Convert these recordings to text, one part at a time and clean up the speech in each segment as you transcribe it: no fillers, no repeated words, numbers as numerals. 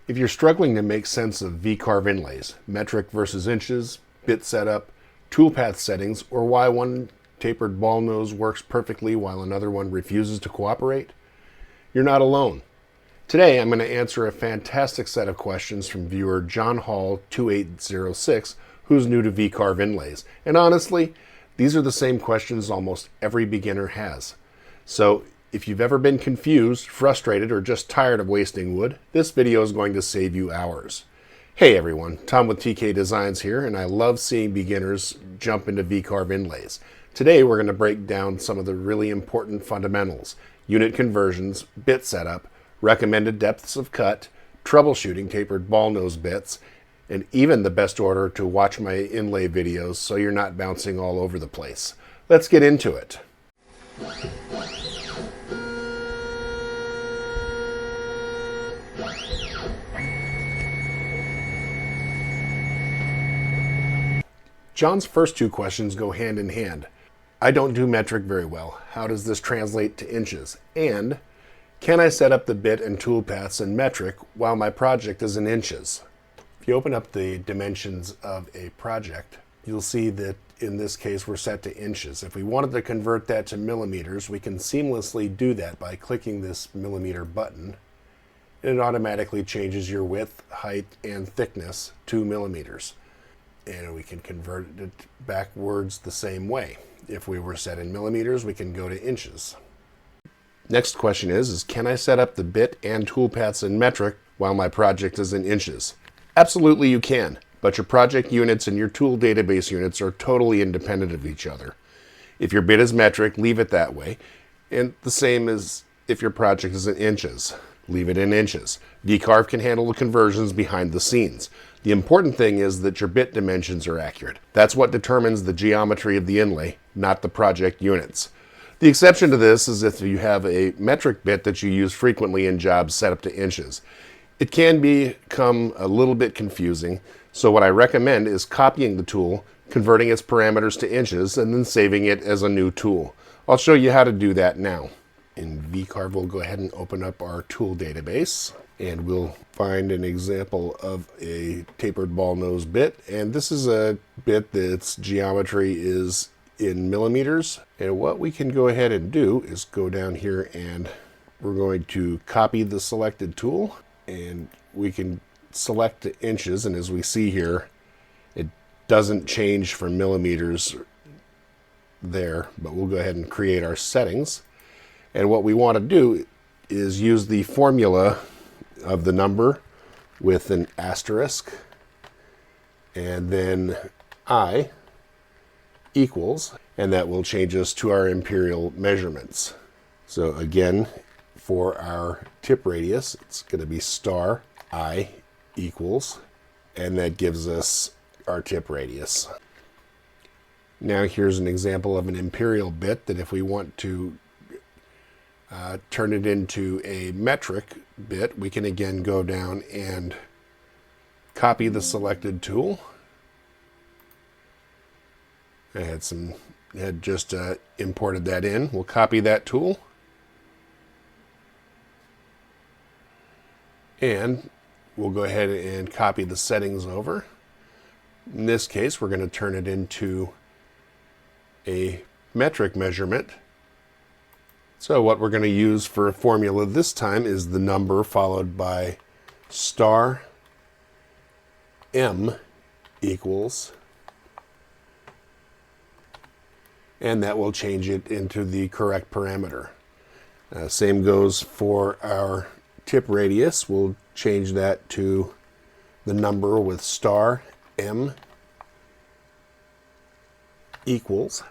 If you're struggling to make sense of V-carve inlays, metric versus inches, bit setup, toolpath settings, or why one tapered ball nose works perfectly while another one refuses to cooperate, you're not alone. Today I'm going to answer a fantastic set of questions from viewer John Hall 2806, who's new to V-carve inlays. And honestly, these are the same questions almost every beginner has. So if you've ever been confused, frustrated, or just tired of wasting wood, this video is going to save you hours. Hey everyone, Tom with TK Designs here, and I love seeing beginners jump into V-carve inlays. Today we're going to break down some of the really important fundamentals: unit conversions, bit setup, recommended depths of cut, troubleshooting tapered ball nose bits, and even the best order to watch my inlay videos so you're not bouncing all over the place. Let's get into it. John's first two questions go hand in hand. I don't do metric very well. How does this translate to inches? And can I set up the bit and toolpaths in metric while my project is in inches? If you open up the dimensions of a project, you'll see that in this case we're set to inches. If we wanted to convert that to millimeters, we can seamlessly do that by clicking this millimeter button. And it automatically changes your width, height, and thickness to millimeters. And we can convert it backwards the same way. If we were set in millimeters, we can go to inches. Next question is can I set up the bit and toolpaths in metric while my project is in inches? Absolutely you can, but your project units and your tool database units are totally independent of each other. If your bit is metric, leave it that way. And the same as if your project is in inches. Leave it in inches. V-carve can handle the conversions behind the scenes. The important thing is that your bit dimensions are accurate. That's what determines the geometry of the inlay, not the project units. The exception to this is if you have a metric bit that you use frequently in jobs set up to inches. It can become a little bit confusing, so what I recommend is copying the tool, converting its parameters to inches, and then saving it as a new tool. I'll show you how to do that now. In V-carve, we'll go ahead and open up our tool database, and we'll find an example of a tapered ball nose bit. And this is a bit that's geometry is in millimeters. And what we can go ahead and do is go down here and we're going to copy the selected tool, and we can select the inches. And as we see here, it doesn't change from millimeters there, but we'll go ahead and create our settings. And what we want to do is use the formula of the number with an asterisk and then I equals, and that will change us to our imperial measurements. So again, for our tip radius, it's going to be star I equals, and that gives us our tip radius. Now here's an example of an imperial bit that if we want to turn it into a metric bit, we can again go down and copy the selected tool. I had just imported that in. We'll copy that tool, and we'll go ahead and copy the settings over. In this case, we're going to turn it into a metric measurement. So what we're going to use for a formula this time is the number followed by star M equals, and that will change it into the correct parameter. Same goes for our tip radius. We'll change that to the number with star M equals,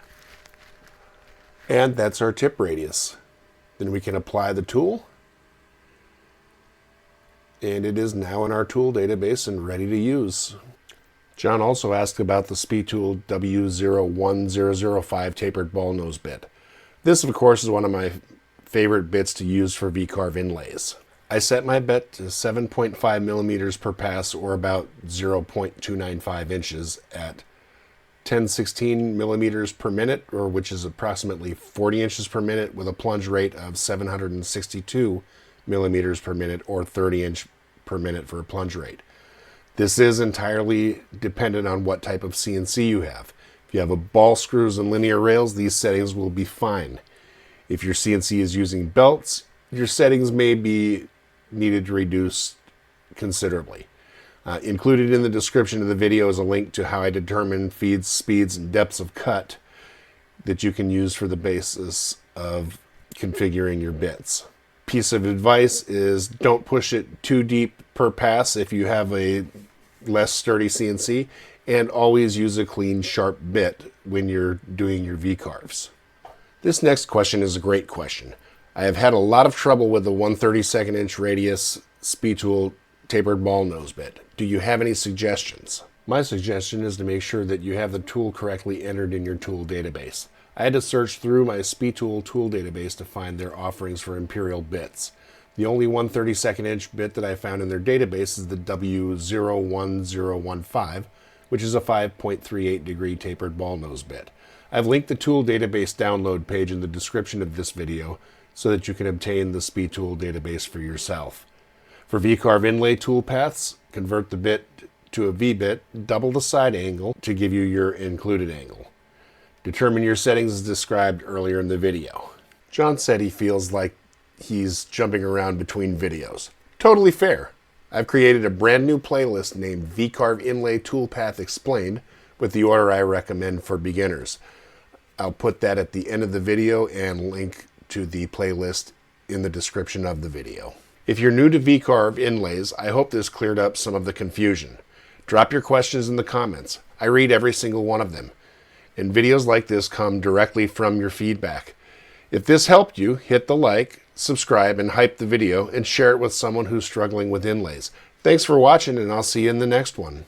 and that's our tip radius. Then we can apply the tool, and it is now in our tool database and ready to use. John also asked about the SpeTool W01005 tapered ball nose bit. This, of course, is one of my favorite bits to use for V-carve inlays. I set my bit to 7.5 millimeters per pass, or about 0.295 inches at 1016 millimeters per minute, or which is approximately 40 inches per minute, with a plunge rate of 762 millimeters per minute, or 30 inch per minute for a plunge rate. This is entirely dependent on what type of CNC you have. If you have a ball screws and linear rails, these settings will be fine. If your CNC is using belts, your settings may be needed to reduce considerably. Included in the description of the video is a link to how I determine feeds, speeds, and depths of cut that you can use for the basis of configuring your bits. Piece of advice is don't push it too deep per pass if you have a less sturdy CNC, and always use a clean, sharp bit when you're doing your V-carves. This next question is a great question. I have had a lot of trouble with the 1/32 inch radius SpeTool Tapered Ballnose Bit. Do you have any suggestions? My suggestion is to make sure that you have the tool correctly entered in your tool database. I had to search through my SpeTool tool database to find their offerings for imperial bits. The only 1/32 inch bit that I found in their database is the W01015, which is a 5.38 degree tapered ballnose bit. I've linked the tool database download page in the description of this video so that you can obtain the SpeTool database for yourself. For VCarve Inlay Toolpaths, convert the bit to a V-bit, double the side angle to give you your included angle. Determine your settings as described earlier in the video. John said he feels like he's jumping around between videos. Totally fair. I've created a brand new playlist named VCarve Inlay Toolpath Explained with the order I recommend for beginners. I'll put that at the end of the video and link to the playlist in the description of the video. If you're new to VCarve Inlays, I hope this cleared up some of the confusion. Drop your questions in the comments. I read every single one of them. And videos like this come directly from your feedback. If this helped you, hit the like, subscribe, and hype the video, and share it with someone who's struggling with inlays. Thanks for watching, and I'll see you in the next one.